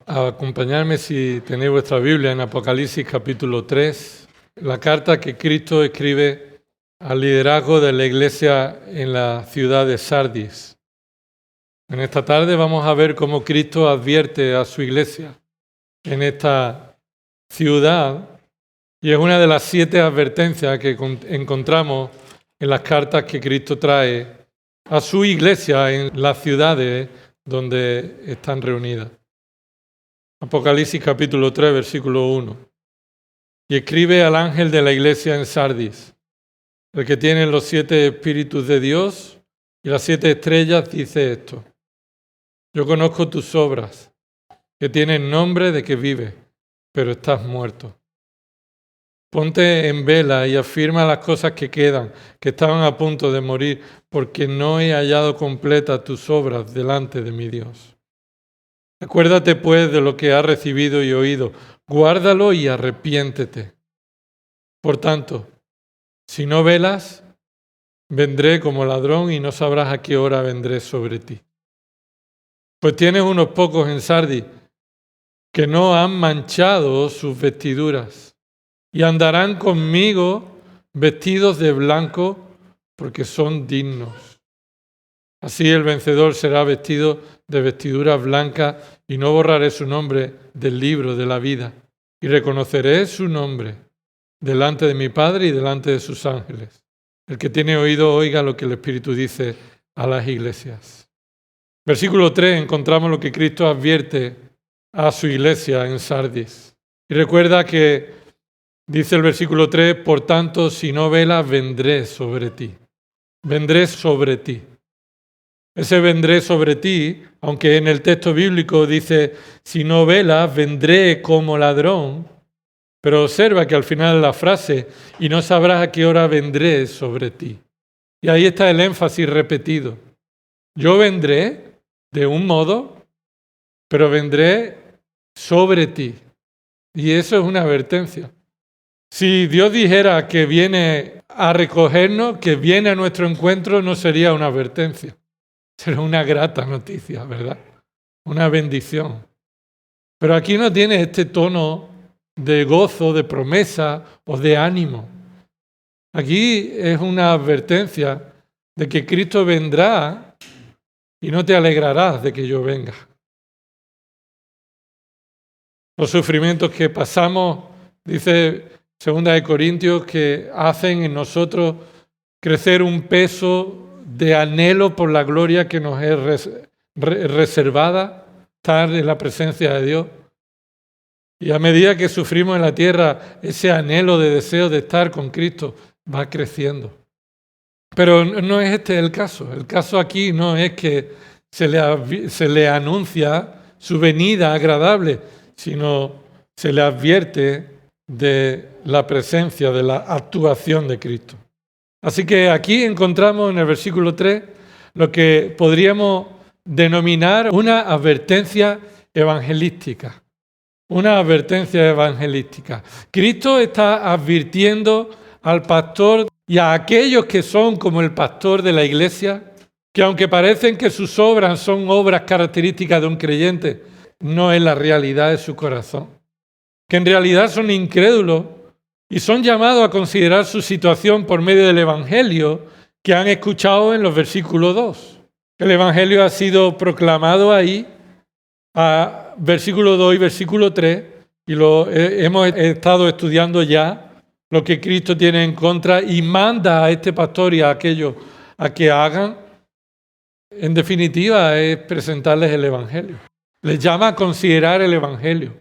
a acompañarme, si tenéis vuestra Biblia, en Apocalipsis capítulo 3, la carta que Cristo escribe al liderazgo de la iglesia en la ciudad de Sardis. En esta tarde vamos a ver cómo Cristo advierte a su iglesia en esta ciudad, y es una de las 7 advertencias que encontramos en las cartas que Cristo trae a su iglesia en las ciudades donde están reunidas. Apocalipsis capítulo 3, versículo 1. Y escribe al ángel de la iglesia en Sardis, el que tiene los 7 espíritus de Dios y las 7 estrellas, dice esto: yo conozco tus obras, que tienes nombre de que vives, pero estás muerto. Ponte en vela y afirma las cosas que quedan, que estaban a punto de morir, porque no he hallado completas tus obras delante de mi Dios. Acuérdate pues de lo que has recibido y oído, guárdalo y arrepiéntete. Por tanto, si no velas, vendré como ladrón y no sabrás a qué hora vendré sobre ti. Pues tienes unos pocos en Sardis que no han manchado sus vestiduras y andarán conmigo vestidos de blanco porque son dignos. Así el vencedor será vestido de vestiduras blancas y no borraré su nombre del libro de la vida y reconoceré su nombre delante de mi Padre y delante de sus ángeles. El que tiene oído oiga lo que el Espíritu dice a las iglesias. Versículo 3 encontramos lo que Cristo advierte a su iglesia en Sardis. Y recuerda que dice el versículo 3, por tanto, si no velas, vendré sobre ti. Vendré sobre ti. Ese vendré sobre ti, aunque en el texto bíblico dice, si no velas, vendré como ladrón. Pero observa que al final de la frase, y no sabrás a qué hora vendré sobre ti. Y ahí está el énfasis repetido. Yo vendré de un modo, pero vendré sobre ti. Y eso es una advertencia. Si Dios dijera que viene a recogernos, que viene a nuestro encuentro, no sería una advertencia. Sería una grata noticia, ¿verdad? Una bendición. Pero aquí no tiene este tono de gozo, de promesa o de ánimo. Aquí es una advertencia de que Cristo vendrá y no te alegrarás de que yo venga. Los sufrimientos que pasamos, dice 2 Corintios, que hacen en nosotros crecer un peso de anhelo por la gloria que nos es reservada, estar en la presencia de Dios. Y a medida que sufrimos en la tierra, ese anhelo de deseo de estar con Cristo va creciendo. Pero no es este el caso. El caso aquí no es que se le anuncia su venida agradable, sino se le advierte de la presencia, de la actuación de Cristo. Así que aquí encontramos en el versículo 3 lo que podríamos denominar una advertencia evangelística. Una advertencia evangelística. Cristo está advirtiendo al pastor y a aquellos que son como el pastor de la iglesia, que aunque parecen que sus obras son obras características de un creyente, no es la realidad de su corazón. Que en realidad son incrédulos y son llamados a considerar su situación por medio del Evangelio que han escuchado en los versículos 2. El Evangelio ha sido proclamado ahí, a versículo 2 y versículo 3, y lo hemos estado estudiando ya, lo que Cristo tiene en contra y manda a este pastor y a aquellos a que hagan. En definitiva, es presentarles el Evangelio. Les llama a considerar el Evangelio.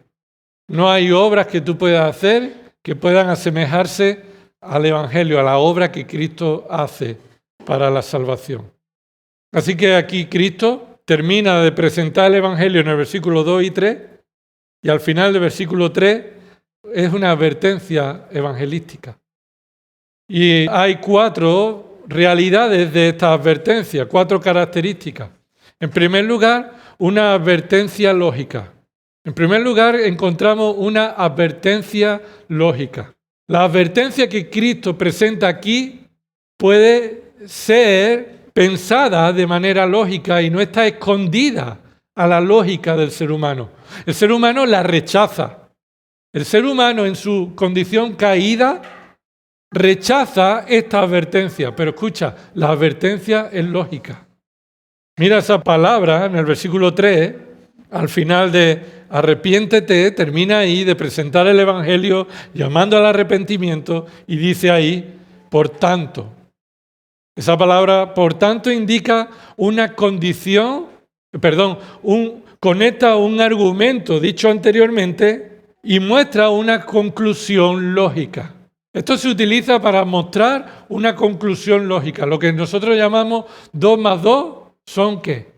No hay obras que tú puedas hacer que puedan asemejarse al Evangelio, a la obra que Cristo hace para la salvación. Así que aquí Cristo termina de presentar el Evangelio en el versículo 2 y 3, y al final del versículo 3 es una advertencia evangelística. Y hay 4 realidades de esta advertencia, 4 características. En primer lugar, una advertencia lógica. En primer lugar, encontramos una advertencia lógica. La advertencia que Cristo presenta aquí puede ser pensada de manera lógica y no está escondida a la lógica del ser humano. El ser humano la rechaza. El ser humano en su condición caída rechaza esta advertencia. Pero escucha, la advertencia es lógica. Mira esa palabra en el versículo 3, al final de arrepiéntete, termina ahí de presentar el Evangelio llamando al arrepentimiento y dice ahí, por tanto. Esa palabra, por tanto, indica una condición, conecta un argumento dicho anteriormente y muestra una conclusión lógica. Esto se utiliza para mostrar una conclusión lógica, lo que nosotros llamamos 2 más 2 son ¿qué?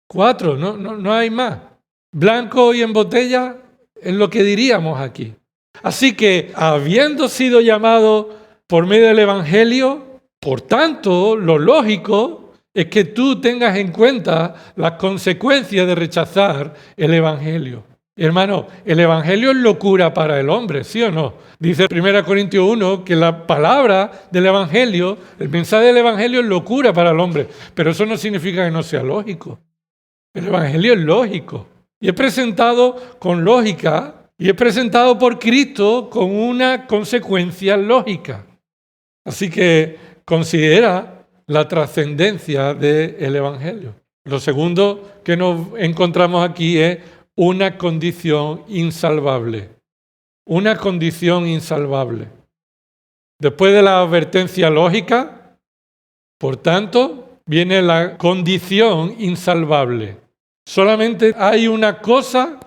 4, no hay más. Blanco y en botella es lo que diríamos aquí. Así que, habiendo sido llamado por medio del Evangelio, por tanto, lo lógico es que tú tengas en cuenta las consecuencias de rechazar el Evangelio. Hermano, el Evangelio es locura para el hombre, ¿sí o no? Dice 1 Corintios 1 que la palabra del Evangelio, el mensaje del Evangelio es locura para el hombre, pero eso no significa que no sea lógico. El Evangelio es lógico y es presentado con lógica y es presentado por Cristo con una consecuencia lógica. Así que considera la trascendencia del Evangelio. Lo segundo que nos encontramos aquí es una condición insalvable. Una condición insalvable. Después de la advertencia lógica, por tanto, viene la condición insalvable. Solamente hay una cosa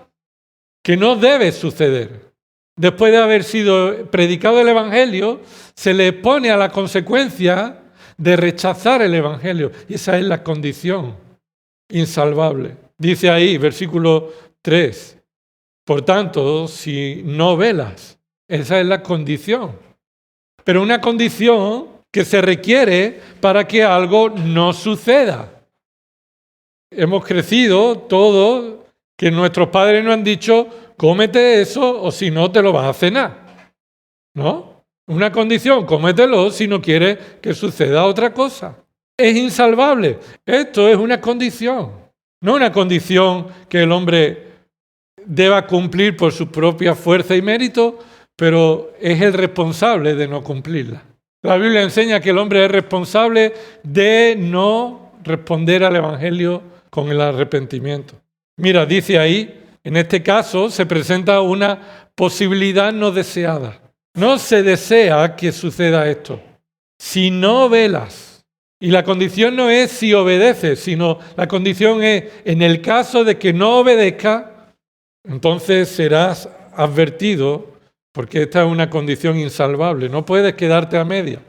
que no debe suceder. Después de haber sido predicado el Evangelio, se le pone a la consecuencia de rechazar el Evangelio. Y esa es la condición insalvable. Dice ahí, versículo 3, por tanto, si no velas, esa es la condición. Pero una condición que se requiere para que algo no suceda. Hemos crecido todos que nuestros padres nos han dicho, cómete eso o si no te lo vas a cenar. ¿No? Una condición, cómetelo si no quieres que suceda otra cosa. Es insalvable. Esto es una condición. No una condición que el hombre deba cumplir por su propia fuerza y mérito, pero es el responsable de no cumplirla. La Biblia enseña que el hombre es responsable de no responder al Evangelio con el arrepentimiento. Mira, dice ahí, en este caso se presenta una posibilidad no deseada. No se desea que suceda esto. Si no velas, y la condición no es si obedeces, sino la condición es en el caso de que no obedezca, entonces serás advertido, porque esta es una condición insalvable. No puedes quedarte a media.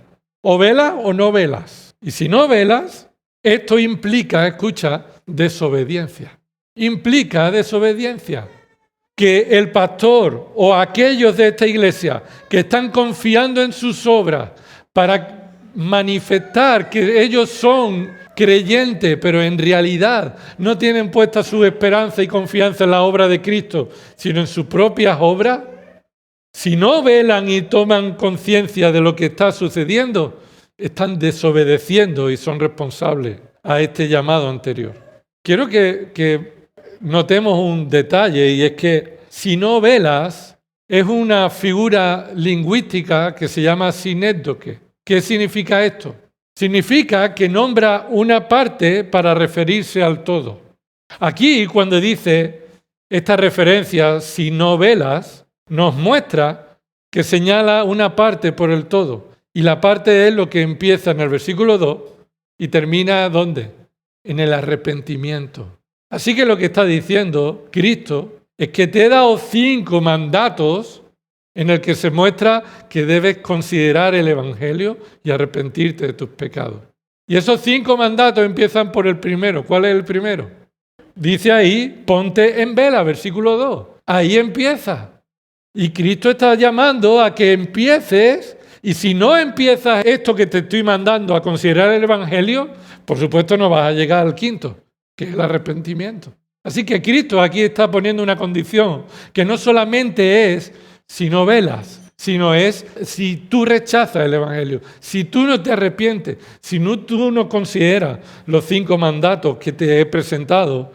O velas o no velas. Y si no velas, esto implica, escucha, desobediencia. Implica desobediencia. Que el pastor o aquellos de esta iglesia que están confiando en sus obras para manifestar que ellos son creyentes, pero en realidad no tienen puesta su esperanza y confianza en la obra de Cristo, sino en sus propias obras, si no velan y toman conciencia de lo que está sucediendo, están desobedeciendo y son responsables a este llamado anterior. Quiero que notemos un detalle, y es que si no velas es una figura lingüística que se llama sinécdoque. ¿Qué significa esto? Significa que nombra una parte para referirse al todo. Aquí, cuando dice esta referencia, si no velas, nos muestra que señala una parte por el todo. Y la parte es lo que empieza en el versículo 2 y termina ¿dónde? En el arrepentimiento. Así que lo que está diciendo Cristo es que te he dado 5 mandatos en el que se muestra que debes considerar el Evangelio y arrepentirte de tus pecados. Y esos 5 mandatos empiezan por el primero. ¿Cuál es el primero? Dice ahí, ponte en vela, versículo 2. Ahí empieza. Y Cristo está llamando a que empieces, y si no empiezas esto que te estoy mandando a considerar el Evangelio, por supuesto no vas a llegar al quinto, que es el arrepentimiento. Así que Cristo aquí está poniendo una condición que no solamente es si no velas, sino es si tú rechazas el Evangelio, si tú no te arrepientes, si tú no consideras los 5 mandatos que te he presentado,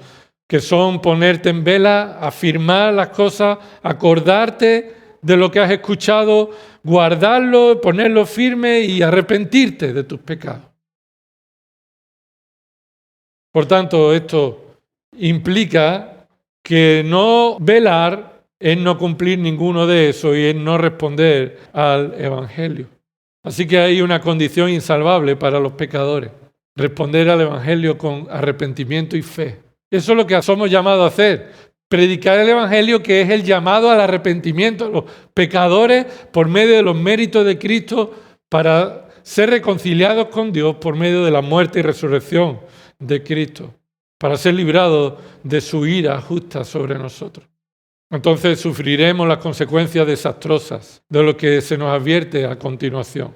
que son ponerte en vela, afirmar las cosas, acordarte de lo que has escuchado, guardarlo, ponerlo firme y arrepentirte de tus pecados. Por tanto, esto implica que no velar es no cumplir ninguno de esos y es no responder al Evangelio. Así que hay una condición insalvable para los pecadores: responder al Evangelio con arrepentimiento y fe. Eso es lo que somos llamados a hacer: predicar el Evangelio, que es el llamado al arrepentimiento de los pecadores por medio de los méritos de Cristo para ser reconciliados con Dios por medio de la muerte y resurrección de Cristo, para ser librados de su ira justa sobre nosotros. Entonces sufriremos las consecuencias desastrosas de lo que se nos advierte a continuación.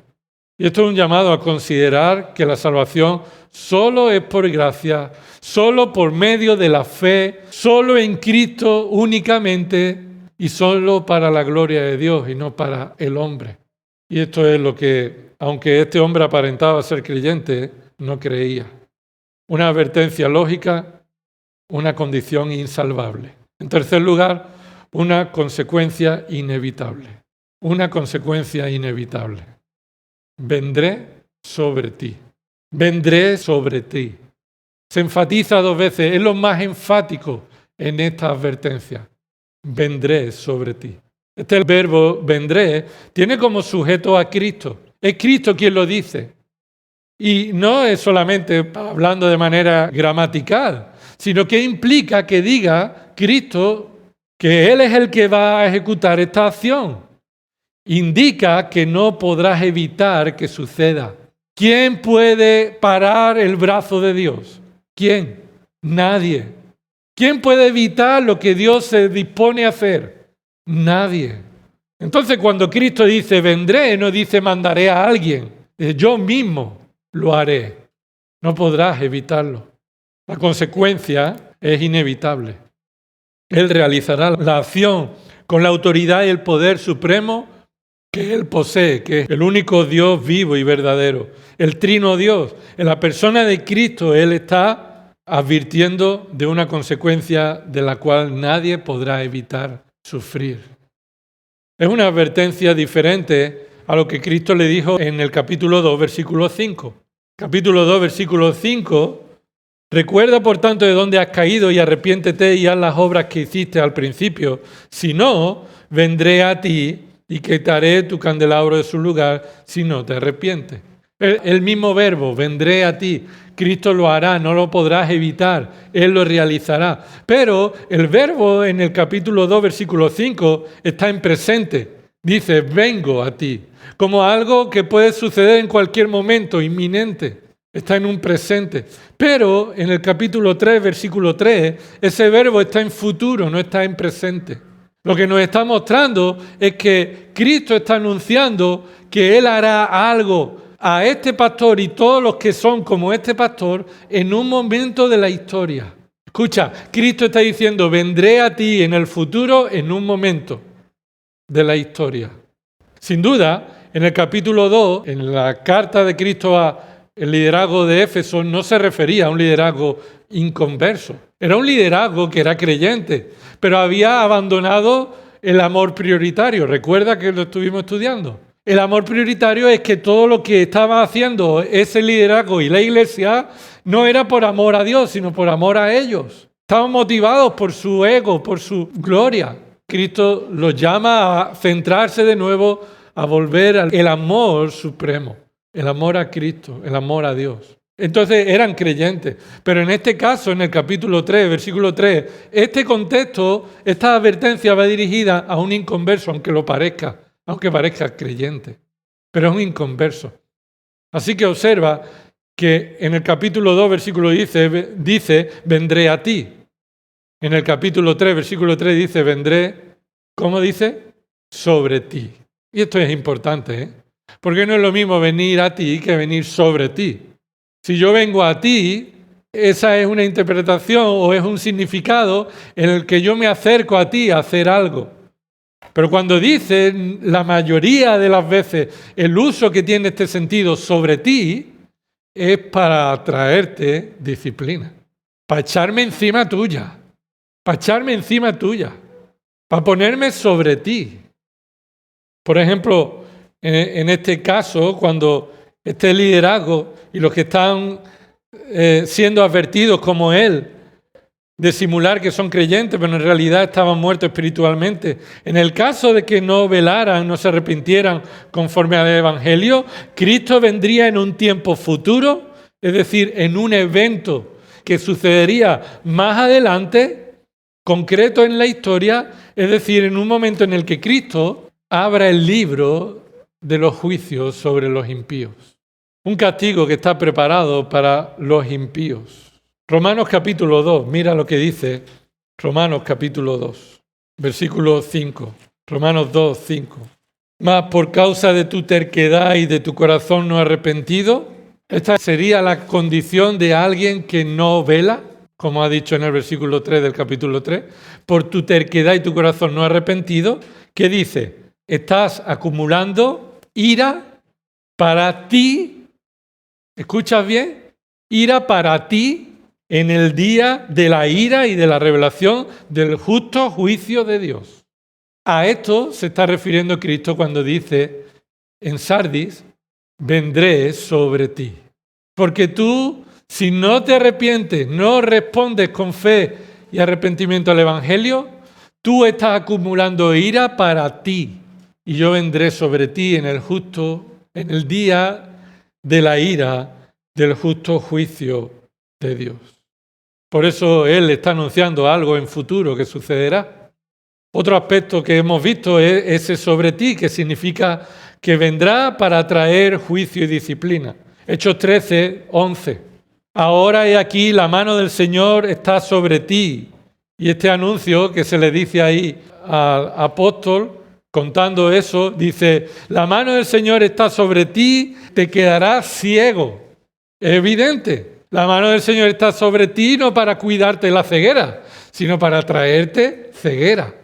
Y esto es un llamado a considerar que la salvación solo es por gracia, solo por medio de la fe, solo en Cristo únicamente y solo para la gloria de Dios y no para el hombre. Y esto es lo que, aunque este hombre aparentaba ser creyente, no creía. Una advertencia lógica, una condición insalvable. En tercer lugar, una consecuencia inevitable. Una consecuencia inevitable. Vendré sobre ti. Vendré sobre ti. Se enfatiza 2 veces, es lo más enfático en esta advertencia. Vendré sobre ti. Este verbo vendré tiene como sujeto a Cristo. Es Cristo quien lo dice. Y no es solamente hablando de manera gramatical, sino que implica que diga Cristo que Él es el que va a ejecutar esta acción. Indica que no podrás evitar que suceda. ¿Quién puede parar el brazo de Dios? ¿Quién? Nadie. ¿Quién puede evitar lo que Dios se dispone a hacer? Nadie. Entonces, cuando Cristo dice vendré, no dice mandaré a alguien. Dice yo mismo lo haré. No podrás evitarlo. La consecuencia es inevitable. Él realizará la acción con la autoridad y el poder supremo que Él posee, que es el único Dios vivo y verdadero, el trino Dios. En la persona de Cristo Él está advirtiendo de una consecuencia de la cual nadie podrá evitar sufrir. Es una advertencia diferente a lo que Cristo le dijo en el capítulo 2, versículo 5. Capítulo 2, versículo 5. Recuerda, por tanto, de dónde has caído y arrepiéntete y haz las obras que hiciste al principio. Si no, vendré a ti y quitaré tu candelabro de su lugar si no te arrepientes. El mismo verbo, vendré a ti. Cristo lo hará, no lo podrás evitar. Él lo realizará. Pero el verbo en el capítulo 2, versículo 5, está en presente. Dice, vengo a ti. Como algo que puede suceder en cualquier momento, inminente. Está en un presente. Pero en el capítulo 3, versículo 3, ese verbo está en futuro, no está en presente. Lo que nos está mostrando es que Cristo está anunciando que Él hará algo a este pastor y todos los que son como este pastor en un momento de la historia. Escucha, Cristo está diciendo, vendré a ti en el futuro en un momento de la historia. Sin duda, en el capítulo 2, en la carta de Cristo a el liderazgo de Éfeso no se refería a un liderazgo inconverso. Era un liderazgo que era creyente, pero había abandonado el amor prioritario. ¿Recuerda que lo estuvimos estudiando? El amor prioritario es que todo lo que estaba haciendo ese liderazgo y la iglesia no era por amor a Dios, sino por amor a ellos. Estaban motivados por su ego, por su gloria. Cristo los llama a centrarse de nuevo, a volver al amor supremo. El amor a Cristo, el amor a Dios. Entonces eran creyentes. Pero en este caso, en el capítulo 3, versículo 3, este contexto, esta advertencia va dirigida a un inconverso, aunque parezca creyente. Pero es un inconverso. Así que observa que en el capítulo 2, versículo dice, vendré a ti. En el capítulo 3, versículo 3 dice, vendré, ¿cómo dice? Sobre ti. Y esto es importante, ¿eh? Porque no es lo mismo venir a ti que venir sobre ti. Si yo vengo a ti, esa es una interpretación o es un significado en el que yo me acerco a ti a hacer algo. Pero cuando dice la mayoría de las veces el uso que tiene este sentido sobre ti, es para traerte disciplina, para echarme encima tuya, para echarme encima tuya, para ponerme sobre ti. Por ejemplo, en este caso, cuando este liderazgo y los que están siendo advertidos como él, de simular que son creyentes, pero en realidad estaban muertos espiritualmente. En el caso de que no velaran, no se arrepintieran conforme al Evangelio, Cristo vendría en un tiempo futuro, es decir, en un evento que sucedería más adelante, concreto en la historia, es decir, en un momento en el que Cristo abra el libro de los juicios sobre los impíos. Un castigo que está preparado para los impíos. Romanos capítulo 2, mira lo que dice Romanos capítulo 2, versículo 5. Romanos 2, 5. Mas por causa de tu terquedad y de tu corazón no arrepentido, esta sería la condición de alguien que no vela, como ha dicho en el versículo 3 del capítulo 3. Por tu terquedad y tu corazón no arrepentido, ¿qué dice? Estás acumulando ira para ti. ¿Escuchas bien? Ira para ti en el día de la ira y de la revelación del justo juicio de Dios. A esto se está refiriendo Cristo cuando dice en Sardis, vendré sobre ti. Porque tú, si no te arrepientes, no respondes con fe y arrepentimiento al Evangelio, tú estás acumulando ira para ti. Y yo vendré sobre ti en el día de la ira del justo juicio de Dios. Por eso Él está anunciando algo en futuro que sucederá. Otro aspecto que hemos visto es ese sobre ti, que significa que vendrá para traer juicio y disciplina. Hechos 13, 11. Ahora he aquí, la mano del Señor está sobre ti. Y este anuncio que se le dice ahí al apóstol, contando eso, dice, la mano del Señor está sobre ti, te quedarás ciego. Es evidente. La mano del Señor está sobre ti no para cuidarte de la ceguera, sino para traerte ceguera.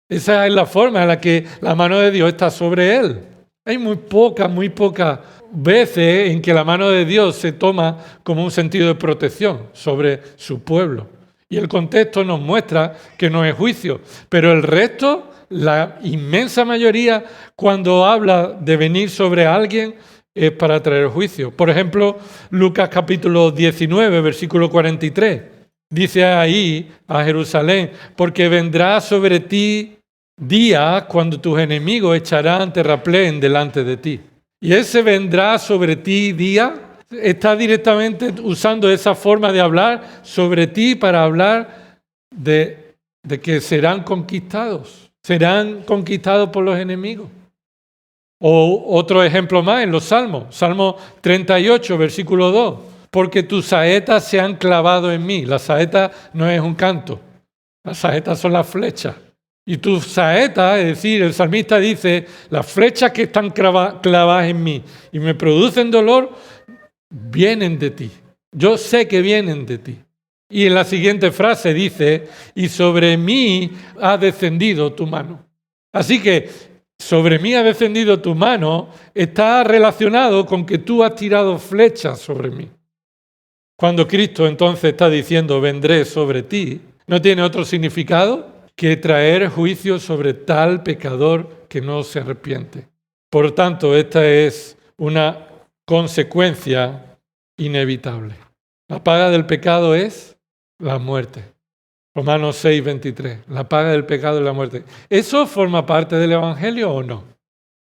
Esa es la forma en la que la mano de Dios está sobre él. Hay muy pocas veces en que la mano de Dios se toma como un sentido de protección sobre su pueblo. Y el contexto nos muestra que no es juicio. Pero el resto, la inmensa mayoría, cuando habla de venir sobre alguien, es para traer juicio. Por ejemplo, Lucas capítulo 19, versículo 43, dice ahí a Jerusalén, porque vendrá sobre ti día cuando tus enemigos echarán terraplén delante de ti. Y ese vendrá sobre ti día está directamente usando esa forma de hablar sobre ti para hablar de que serán conquistados por los enemigos. O otro ejemplo más en los Salmos, Salmo 38, versículo 2, porque tus saetas se han clavado en mí. La saeta no es un canto, las saetas son las flechas. Y tus saetas, es decir, el salmista dice, las flechas que están clavadas en mí y me producen dolor, vienen de ti. Yo sé que vienen de ti. Y en la siguiente frase dice, y sobre mí ha descendido tu mano. Así que sobre mí ha descendido tu mano, está relacionado con que tú has tirado flechas sobre mí. Cuando Cristo entonces está diciendo, vendré sobre ti, no tiene otro significado que traer juicio sobre tal pecador que no se arrepiente. Por tanto, esta es una consecuencia inevitable. La paga del pecado es la muerte. Romanos 6, 23. La paga del pecado es la muerte. ¿Eso forma parte del Evangelio o no?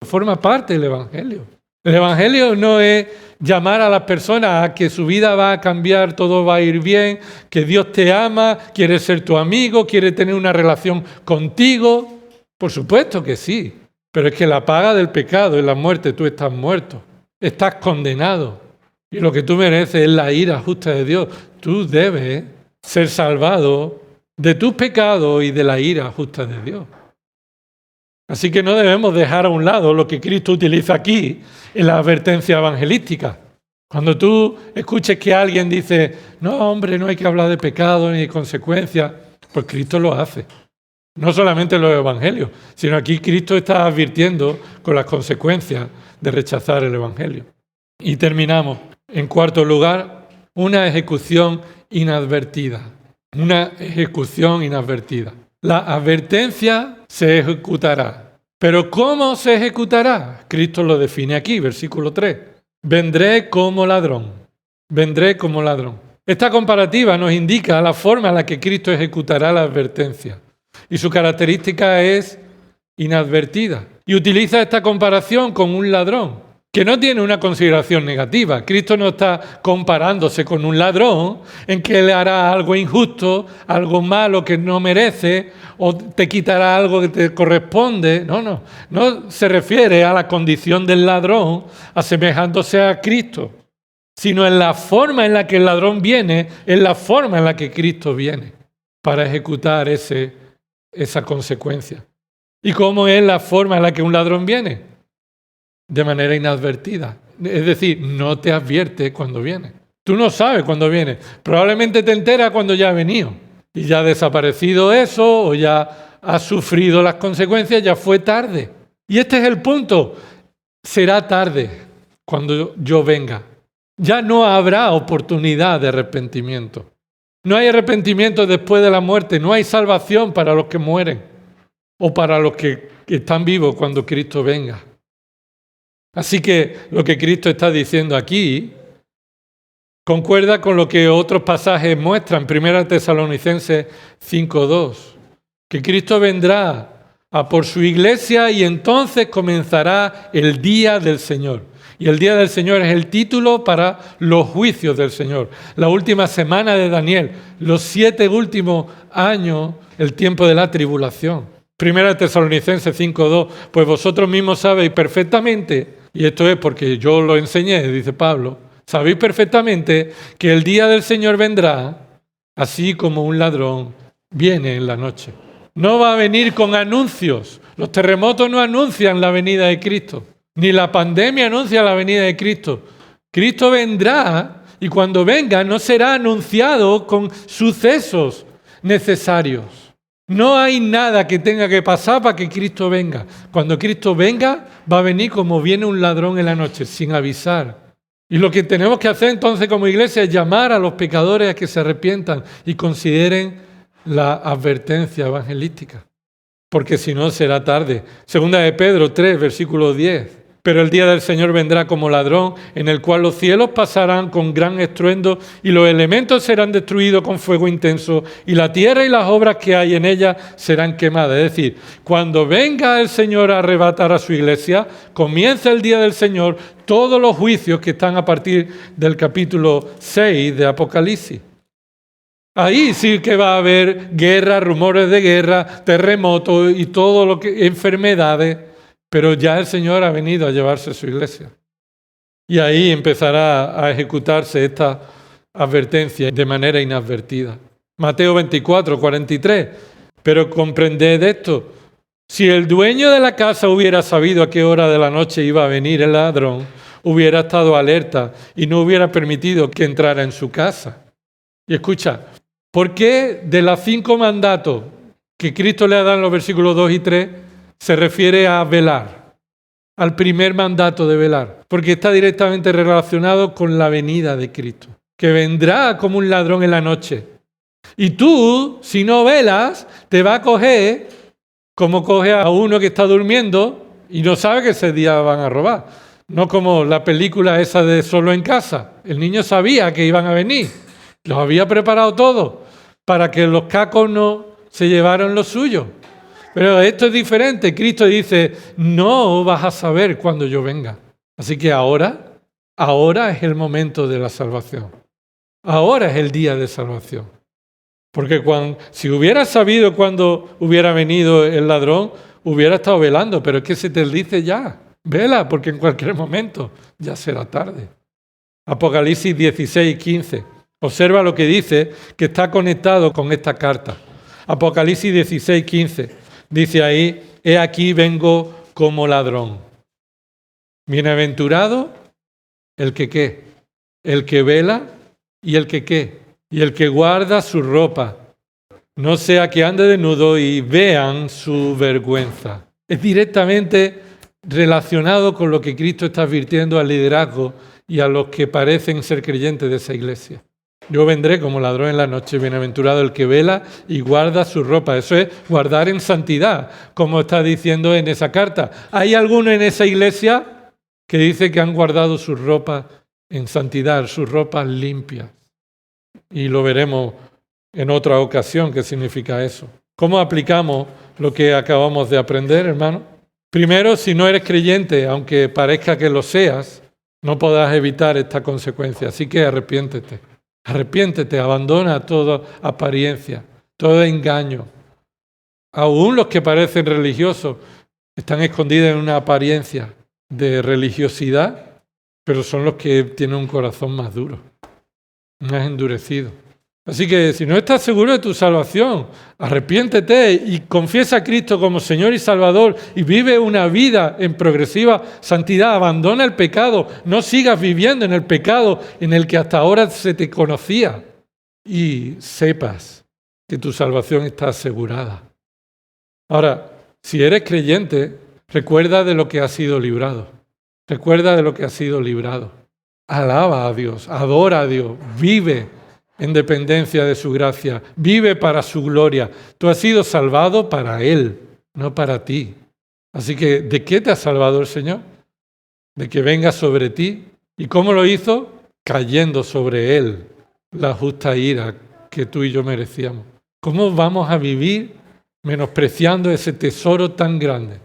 Forma parte del Evangelio. El Evangelio no es llamar a las personas a que su vida va a cambiar, todo va a ir bien, que Dios te ama, quiere ser tu amigo, quiere tener una relación contigo. Por supuesto que sí, pero es que la paga del pecado es la muerte. Tú estás muerto, estás condenado y lo que tú mereces es la ira justa de Dios. Tú debes ser salvado de tus pecados y de la ira justa de Dios. Así que no debemos dejar a un lado lo que Cristo utiliza aquí en la advertencia evangelística. Cuando tú escuches que alguien dice, no, hombre, no hay que hablar de pecado ni de consecuencias, pues Cristo lo hace. No solamente en los evangelios, sino aquí Cristo está advirtiendo con las consecuencias de rechazar el evangelio. Y terminamos. En cuarto lugar, una ejecución inadvertida. una ejecución inadvertida. La advertencia se ejecutará. ¿Pero cómo se ejecutará? Cristo lo define aquí, versículo 3. Vendré como ladrón. Vendré como ladrón. Esta comparativa nos indica la forma en la que Cristo ejecutará la advertencia. Y su característica es inadvertida. Y utiliza esta comparación con un ladrón, que no tiene una consideración negativa. Cristo no está comparándose con un ladrón en que le hará algo injusto, algo malo que no merece, o te quitará algo que te corresponde. No se refiere a la condición del ladrón asemejándose a Cristo, sino en la forma en la que el ladrón viene, en la forma en la que Cristo viene para ejecutar esa consecuencia. ¿Y cómo es la forma en la que un ladrón viene? De manera inadvertida. Es decir, no te advierte cuando viene. Tú no sabes cuándo viene. Probablemente te enteras cuando ya ha venido. Y ya ha desaparecido eso, o ya has sufrido las consecuencias, ya fue tarde. Y este es el punto. Será tarde cuando yo venga. Ya no habrá oportunidad de arrepentimiento. No hay arrepentimiento después de la muerte. No hay salvación para los que mueren o para los que están vivos cuando Cristo venga. Así que lo que Cristo está diciendo aquí concuerda con lo que otros pasajes muestran. 1 Tesalonicenses 5:2, que Cristo vendrá a por su iglesia y entonces comenzará el día del Señor. Y el día del Señor es el título para los juicios del Señor. La última semana de Daniel, los 7 últimos años, el tiempo de la tribulación. 1 Tesalonicenses 5:2, pues vosotros mismos sabéis perfectamente, y esto es porque yo lo enseñé, dice Pablo, sabéis perfectamente que el día del Señor vendrá, así como un ladrón viene en la noche. No va a venir con anuncios. Los terremotos no anuncian la venida de Cristo, ni la pandemia anuncia la venida de Cristo. Cristo vendrá y cuando venga no será anunciado con sucesos necesarios. No hay nada que tenga que pasar para que Cristo venga. Cuando Cristo venga, va a venir como viene un ladrón en la noche, sin avisar. Y lo que tenemos que hacer entonces como iglesia es llamar a los pecadores a que se arrepientan y consideren la advertencia evangelística. Porque si no, será tarde. Segunda de Pedro 3, versículo 10. Pero el día del Señor vendrá como ladrón, en el cual los cielos pasarán con gran estruendo y los elementos serán destruidos con fuego intenso y la tierra y las obras que hay en ella serán quemadas. Es decir, cuando venga el Señor a arrebatar a su iglesia, comienza el día del Señor, todos los juicios que están a partir del capítulo 6 de Apocalipsis. Ahí sí que va a haber guerra, rumores de guerra, terremotos y todo lo que enfermedades. Pero ya el Señor ha venido a llevarse a su iglesia. Y ahí empezará a ejecutarse esta advertencia de manera inadvertida. Mateo 24, 43. Pero comprended esto. Si el dueño de la casa hubiera sabido a qué hora de la noche iba a venir el ladrón, hubiera estado alerta y no hubiera permitido que entrara en su casa. Y escucha, ¿por qué de los 5 mandatos que Cristo le ha dado en los versículos 2 y 3, se refiere a velar, al primer mandato de velar? Porque está directamente relacionado con la venida de Cristo, que vendrá como un ladrón en la noche. Y tú, si no velas, te va a coger como coge a uno que está durmiendo y no sabe que ese día van a robar. No como la película esa de Solo en Casa. El niño sabía que iban a venir, los había preparado todo para que los cacos no se llevaran lo suyo. Pero esto es diferente. Cristo dice, no vas a saber cuando yo venga. Así que ahora es el momento de la salvación. Ahora es el día de salvación. Porque si hubiera sabido cuándo hubiera venido el ladrón, hubiera estado velando. Pero es que se te dice ya, vela, porque en cualquier momento ya será tarde. Apocalipsis 16, 15. Observa lo que dice, que está conectado con esta carta. Apocalipsis 16, 15. Dice ahí, he aquí vengo como ladrón. Bienaventurado el que ¿qué? El que vela y el que ¿qué? Y el que guarda su ropa. No sea que ande desnudo y vean su vergüenza. Es directamente relacionado con lo que Cristo está advirtiendo al liderazgo y a los que parecen ser creyentes de esa iglesia. Yo vendré como ladrón en la noche, bienaventurado el que vela y guarda su ropa. Eso es guardar en santidad, como está diciendo en esa carta. ¿Hay alguno en esa iglesia que dice que han guardado sus ropas en santidad, sus ropas limpias? Y lo veremos en otra ocasión qué significa eso. ¿Cómo aplicamos lo que acabamos de aprender, hermano? Primero, si no eres creyente, aunque parezca que lo seas, no podrás evitar esta consecuencia. Así que arrepiéntete. Arrepiéntete, abandona toda apariencia, todo engaño. Aún los que parecen religiosos están escondidos en una apariencia de religiosidad, pero son los que tienen un corazón más duro, más endurecido. Así que si no estás seguro de tu salvación, arrepiéntete y confiesa a Cristo como Señor y Salvador y vive una vida en progresiva santidad. Abandona el pecado, no sigas viviendo en el pecado en el que hasta ahora se te conocía y sepas que tu salvación está asegurada. Ahora, si eres creyente, recuerda de lo que has sido librado. Recuerda de lo que has sido librado. Alaba a Dios, adora a Dios, vive en dependencia de su gracia, vive para su gloria. Tú has sido salvado para Él, no para ti. Así que, ¿de qué te ha salvado el Señor? De que venga sobre ti. ¿Y cómo lo hizo? Cayendo sobre Él la justa ira que tú y yo merecíamos. ¿Cómo vamos a vivir menospreciando ese tesoro tan grande?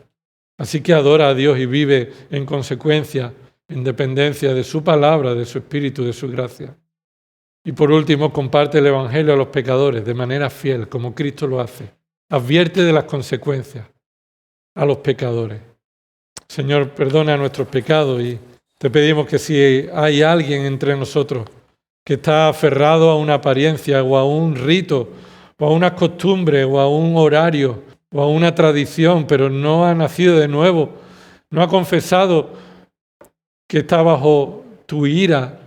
Así que adora a Dios y vive en consecuencia, en dependencia de su palabra, de su espíritu, de su gracia. Y por último, comparte el Evangelio a los pecadores de manera fiel, como Cristo lo hace. Advierte de las consecuencias a los pecadores. Señor, perdona nuestros pecados y te pedimos que si hay alguien entre nosotros que está aferrado a una apariencia o a un rito o a una costumbre o a un horario o a una tradición, pero no ha nacido de nuevo, no ha confesado que está bajo tu ira,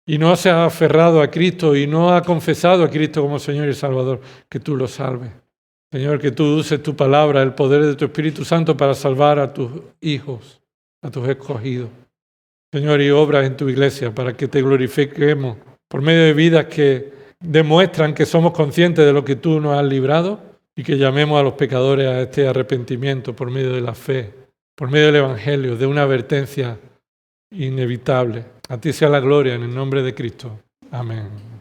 y no se ha aferrado a Cristo y no ha confesado a Cristo como Señor y Salvador, que tú lo salves. Señor, que tú uses tu palabra, el poder de tu Espíritu Santo para salvar a tus hijos, a tus escogidos. Señor, y obras en tu iglesia para que te glorifiquemos por medio de vidas que demuestran que somos conscientes de lo que tú nos has librado y que llamemos a los pecadores a este arrepentimiento por medio de la fe, por medio del Evangelio, de una advertencia inevitable. A ti sea la gloria en el nombre de Cristo. Amén.